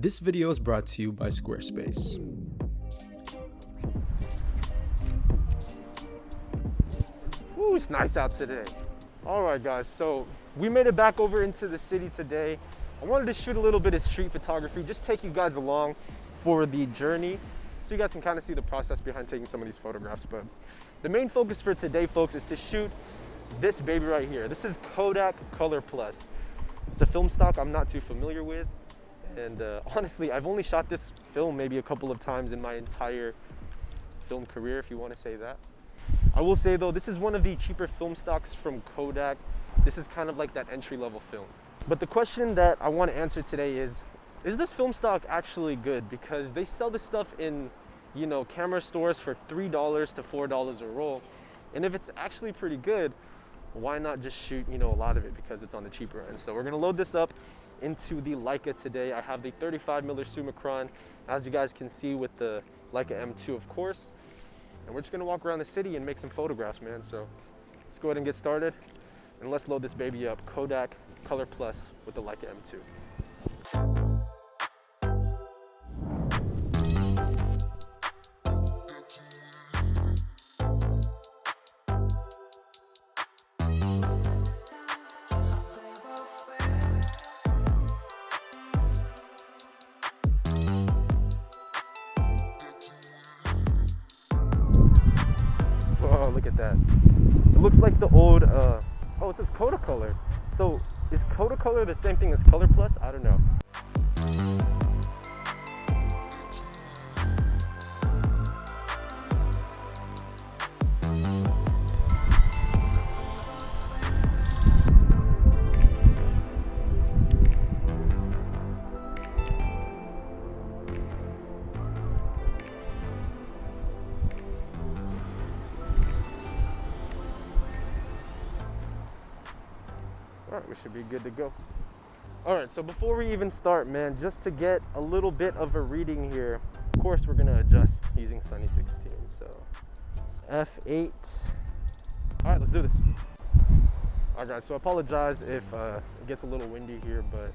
This video is brought to you by Squarespace. Ooh, it's nice out today. All right, guys, so we made it back over into the city today. I wanted to shoot a little bit of street photography, just take you guys along for the journey so you guys can kind of see the process behind taking some of these photographs. But the main focus for today, folks, is to shoot this baby right here. This is Kodak Color Plus. It's a film stock I'm not too familiar with. And honestly, I've only shot this film maybe a couple of times in my entire film career, if you want to say that. I will say though, this is one of the cheaper film stocks from Kodak. This is kind of like that entry-level film. But the question that I want to answer today is this film stock actually good? Because they sell this stuff in, you know, camera stores for $3 to $4 a roll. And if it's actually pretty good, why not just shoot, you know, a lot of it because it's on the cheaper end? So we're gonna load this up into the Leica today. I have the 35mm Summicron, as you guys can see, with the Leica M2, of course. And we're just gonna walk around the city and make some photographs, man. So let's go ahead and get started, and let's load this baby up. Kodak Color Plus with the Leica M2. Oh, look at that. It looks like the old, oh, it says Kodak Color. So is Kodak Color the same thing as Color Plus? I don't know. All right, we should be good to go. All right, so before we even start, man, just to get a little bit of a reading here, of course, we're gonna adjust using Sunny 16. So f8. All right, let's do this. All right, guys, so I apologize if it gets a little windy here, but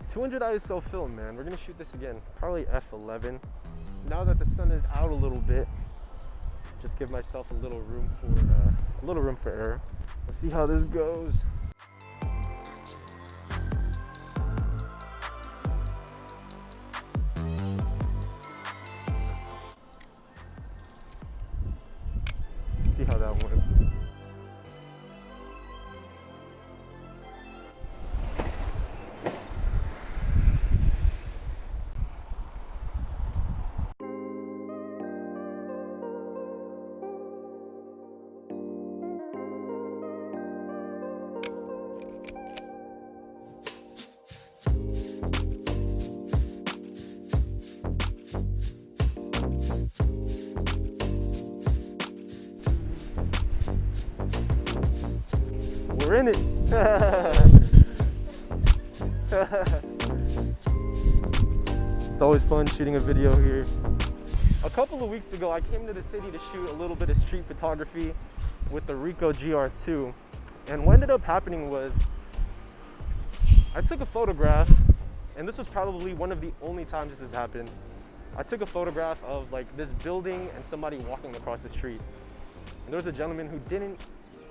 200 ISO film, man. We're gonna shoot this again, probably f11. Now that the sun is out a little bit, just give myself a little room for error. Let's see how this goes. See how that went. We're in it. It's always fun shooting a video here. A couple of weeks ago, I came to the city to shoot a little bit of street photography with the Ricoh GR2. And what ended up happening was I took a photograph, and this was probably one of the only times this has happened. I took a photograph of like this building and somebody walking across the street. And there was a gentleman who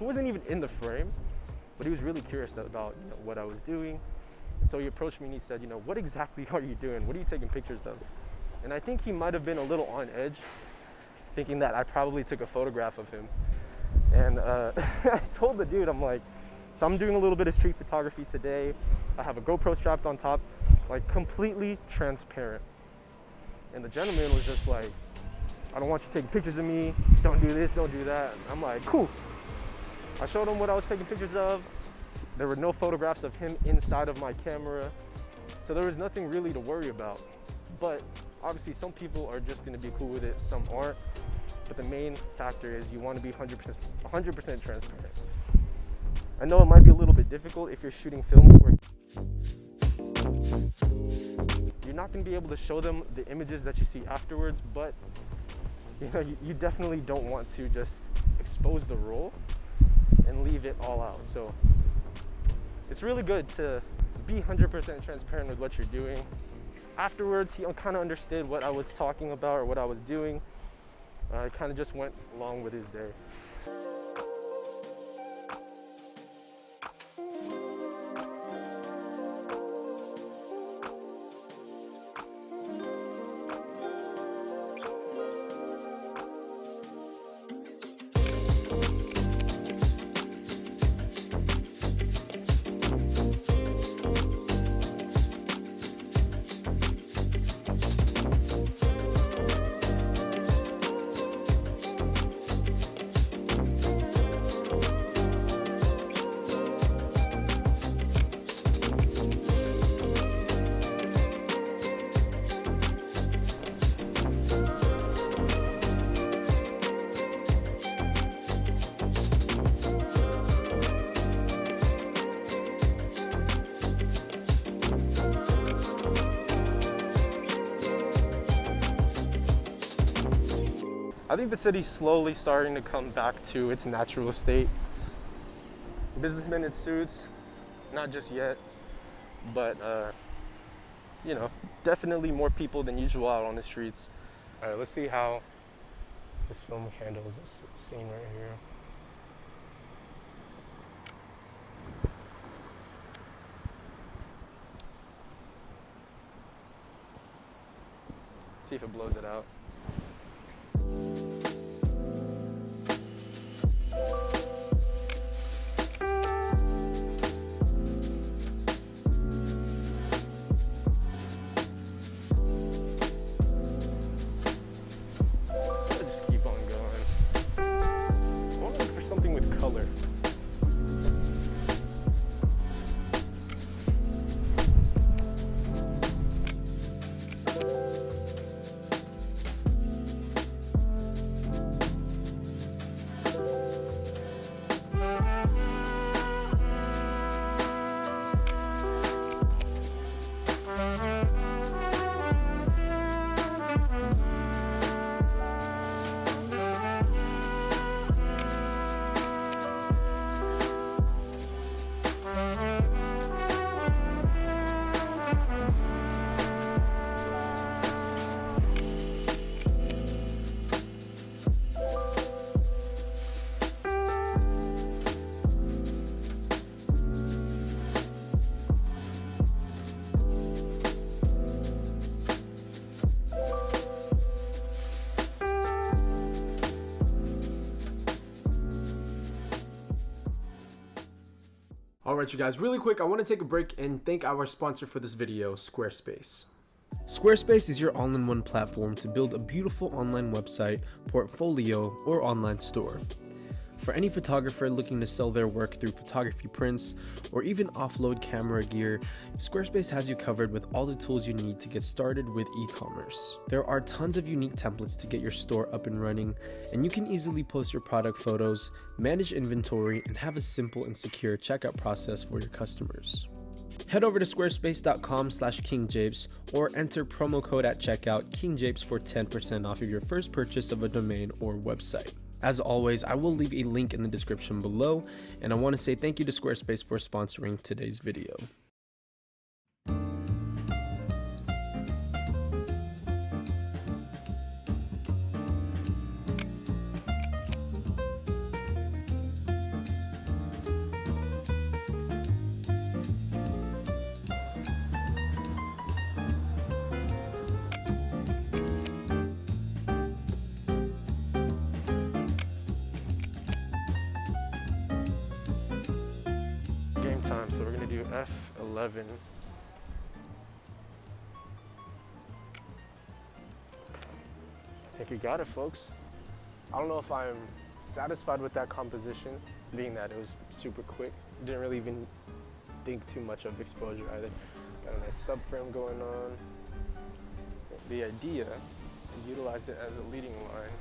wasn't even in the frame, but he was really curious about, you know, what I was doing. And so he approached me and he said, you know, what exactly are you doing? What are you taking pictures of? And I think he might have been a little on edge, thinking that I probably took a photograph of him. And I told the dude, I'm like, so I'm doing a little bit of street photography today. I have a GoPro strapped on top, like completely transparent. And the gentleman was just like, I don't want you taking pictures of me. Don't do this, don't do that. And I'm like, cool. I showed him what I was taking pictures of. There were no photographs of him inside of my camera. So there was nothing really to worry about. But obviously some people are just gonna be cool with it, some aren't. But the main factor is you wanna be 100% transparent. I know it might be a little bit difficult if you're shooting film where you're not gonna be able to show them the images that you see afterwards, but you know, you definitely don't want to just expose the roll and leave it all out. So it's really good to be 100% transparent with what you're doing. afterwards, he kind of understood what I was talking about or what I was doing. I kind of just went along with his day. I think the city's slowly starting to come back to its natural state. Businessmen in suits, not just yet, but you know, definitely more people than usual out on the streets. All right, let's see how this film handles this scene right here. See if it blows it out. Just keep on going. I want to look for something with color. Alright you guys, really quick, I want to take a break and thank our sponsor for this video, Squarespace. Squarespace is your all-in-one platform to build a beautiful online website, portfolio, or online store. For any photographer looking to sell their work through photography prints, or even offload camera gear, Squarespace has you covered with all the tools you need to get started with e-commerce. There are tons of unique templates to get your store up and running, and you can easily post your product photos, manage inventory, and have a simple and secure checkout process for your customers. Head over to squarespace.com/kingjapes or enter promo code at checkout kingjapes for 10% off of your first purchase of a domain or website. As always, I will leave a link in the description below, and I want to say thank you to Squarespace for sponsoring today's video. Time, so we're gonna do F11. I think we got it, folks. I don't know if I'm satisfied with that composition, being that it was super quick. Didn't really even think too much of exposure either. Got a nice subframe going on. The idea to utilize it as a leading line.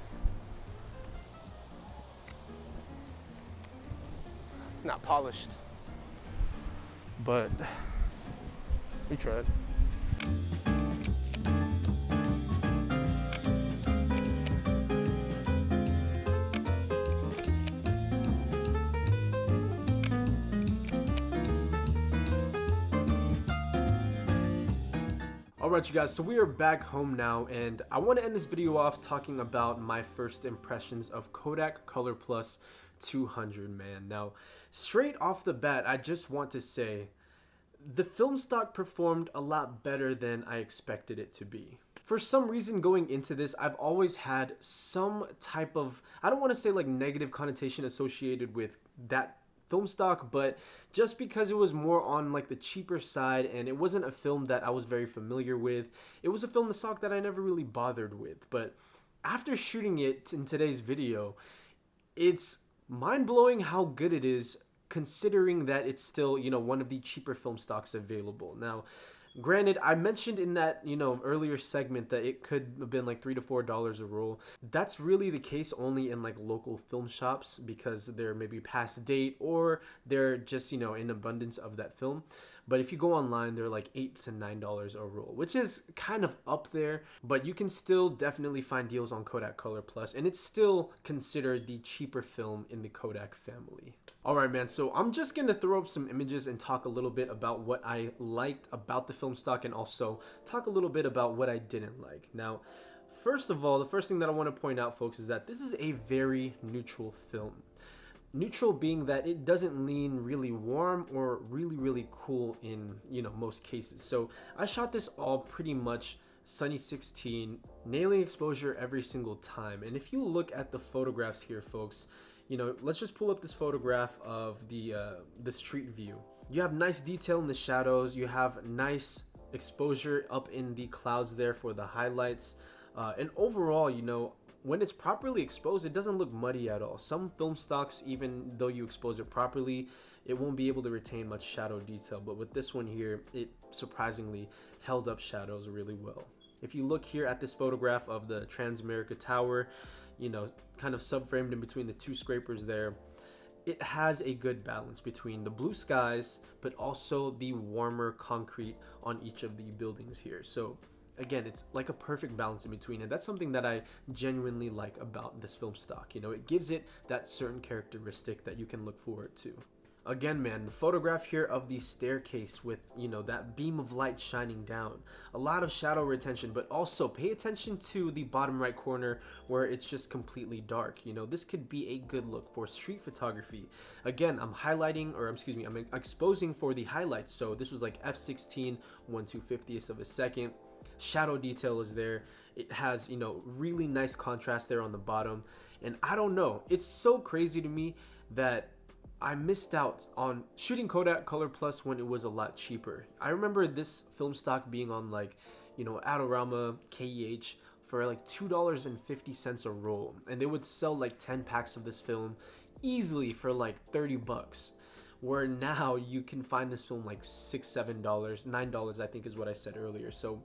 It's not polished, but we tried. Alright you guys, so we are back home now, and I want to end this video off talking about my first impressions of Kodak Color Plus 200, man. Now, straight off the bat, I just want to say, the film stock performed a lot better than I expected it to be. For some reason going into this, I've always had some type of, I don't want to say like negative connotation associated with that film stock, but just because it was more on like the cheaper side and it wasn't a film that I was very familiar with, it was a film stock that I never really bothered with. But after shooting it in today's video, it's mind-blowing how good it is, considering that it's still, you know, one of the cheaper film stocks available. Now, granted, I mentioned in that, you know, earlier segment that it could have been like $3 to $4 a roll. That's really the case only in like local film shops because they're maybe past date or they're just, you know, in abundance of that film. But if you go online, they're like $8 to $9 a roll, which is kind of up there, but you can still definitely find deals on Kodak Color Plus, and it's still considered the cheaper film in the Kodak family. Alright man, so I'm just going to throw up some images and talk a little bit about what I liked about the film stock and also talk a little bit about what I didn't like. Now, first of all, the first thing that I want to point out, folks, is that this is a very neutral film. Neutral being that it doesn't lean really warm or really cool in, you know, most cases. So I shot this all pretty much sunny 16, nailing exposure every single time. And if you look at the photographs here, folks, you know, let's just pull up this photograph of the street view. You have nice detail in the shadows. You have nice exposure up in the clouds there for the highlights. And overall, you know, when it's properly exposed, it doesn't look muddy at all. Some film stocks, even though you expose it properly, it won't be able to retain much shadow detail. But with this one here, it surprisingly held up shadows really well. If you look here at this photograph of the Transamerica Tower, you know, kind of subframed in between the two scrapers there, it has a good balance between the blue skies, but also the warmer concrete on each of the buildings here. So again, it's like a perfect balance in between, and that's something that I genuinely like about this film stock. You know, it gives it that certain characteristic that you can look forward to. Again, man, the photograph here of the staircase with, you know, that beam of light shining down. A lot of shadow retention, but also pay attention to the bottom right corner where it's just completely dark. You know, this could be a good look for street photography. Again, I'm exposing for the highlights. So this was like f16, 1/250th of a second. Shadow detail is there. It has, you know, really nice contrast there on the bottom. And I don't know, it's so crazy to me that I missed out on shooting Kodak Color Plus when it was a lot cheaper. I remember this film stock being on like, you know, Adorama, KEH for like $2.50 a roll, and they would sell like 10 packs of this film easily for like 30 bucks. Where now you can find this film like $6, $7, $9, I think is what I said earlier. So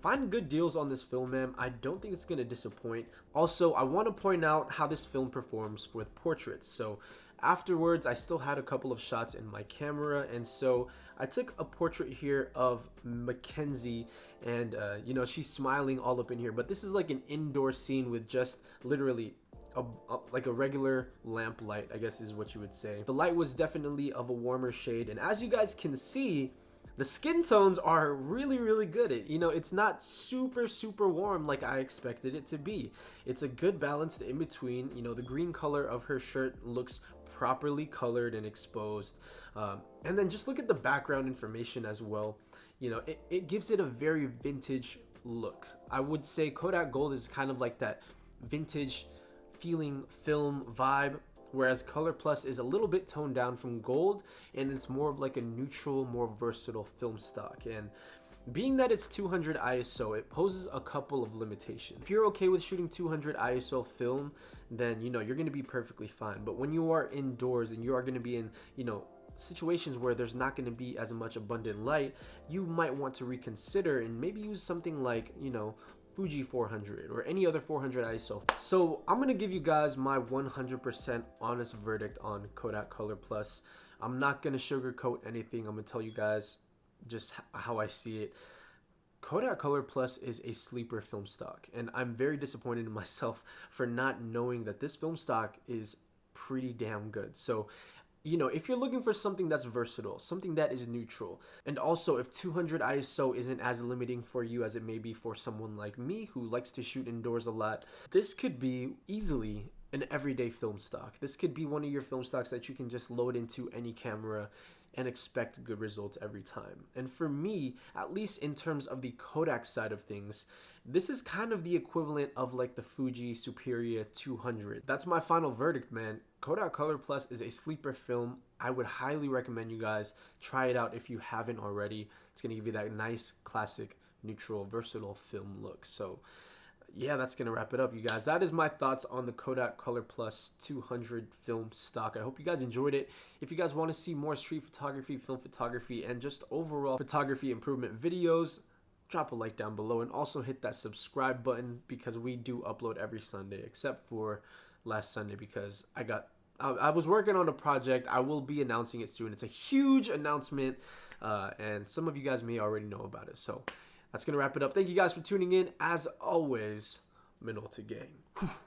find good deals on this film, man. I don't think it's gonna disappoint. Also, I want to point out how this film performs with portraits. So afterwards, I still had a couple of shots in my camera, and so I took a portrait here of Mackenzie, and you know, she's smiling all up in here, but this is like an indoor scene with just literally like a regular lamp light, I guess is what you would say. The light was definitely of a warmer shade, and as you guys can see, the skin tones are really good. You know, it's not super warm like I expected it to be. It's a good balance in between. You know, the green color of her shirt looks properly colored and exposed, and then just look at the background information as well. You know, it gives it a very vintage look. I would say Kodak Gold is kind of like that vintage feeling film vibe, whereas Color Plus is a little bit toned down from gold, and it's more of like a neutral, more versatile film stock. And being that it's 200 ISO, it poses a couple of limitations. If you're okay with shooting 200 ISO film, then, you know, you're going to be perfectly fine. But when you are indoors and you are going to be in, you know, situations where there's not going to be as much abundant light, you might want to reconsider and maybe use something like, you know, Fuji 400 or any other 400 ISO. So I'm gonna give you guys my 100% honest verdict on Kodak Color Plus. I'm not gonna sugarcoat anything. I'm gonna tell you guys just how I see it. Kodak Color Plus is a sleeper film stock, and I'm very disappointed in myself for not knowing that this film stock is pretty damn good. So you know, if you're looking for something that's versatile, something that is neutral, and also if 200 ISO isn't as limiting for you as it may be for someone like me who likes to shoot indoors a lot, this could be easily an everyday film stock. This could be one of your film stocks that you can just load into any camera and expect good results every time. And for me, at least in terms of the Kodak side of things, this is kind of the equivalent of like the Fuji Superia 200. That's my final verdict, man. Kodak Color Plus is a sleeper film. I would highly recommend you guys try it out if you haven't already. It's gonna give you that nice, classic, neutral, versatile film look. So yeah, that's gonna wrap it up, you guys. That is my thoughts on the Kodak Color Plus 200 film stock. I hope you guys enjoyed it. If you guys want to see more street photography, film photography, and just overall photography improvement videos, drop a like down below and also hit that subscribe button because we do upload every Sunday except for last Sunday because I was working on a project. I will be announcing it soon. It's a huge announcement and some of you guys may already know about it. So that's going to wrap it up. Thank you guys for tuning in. As always, Minolta Gang.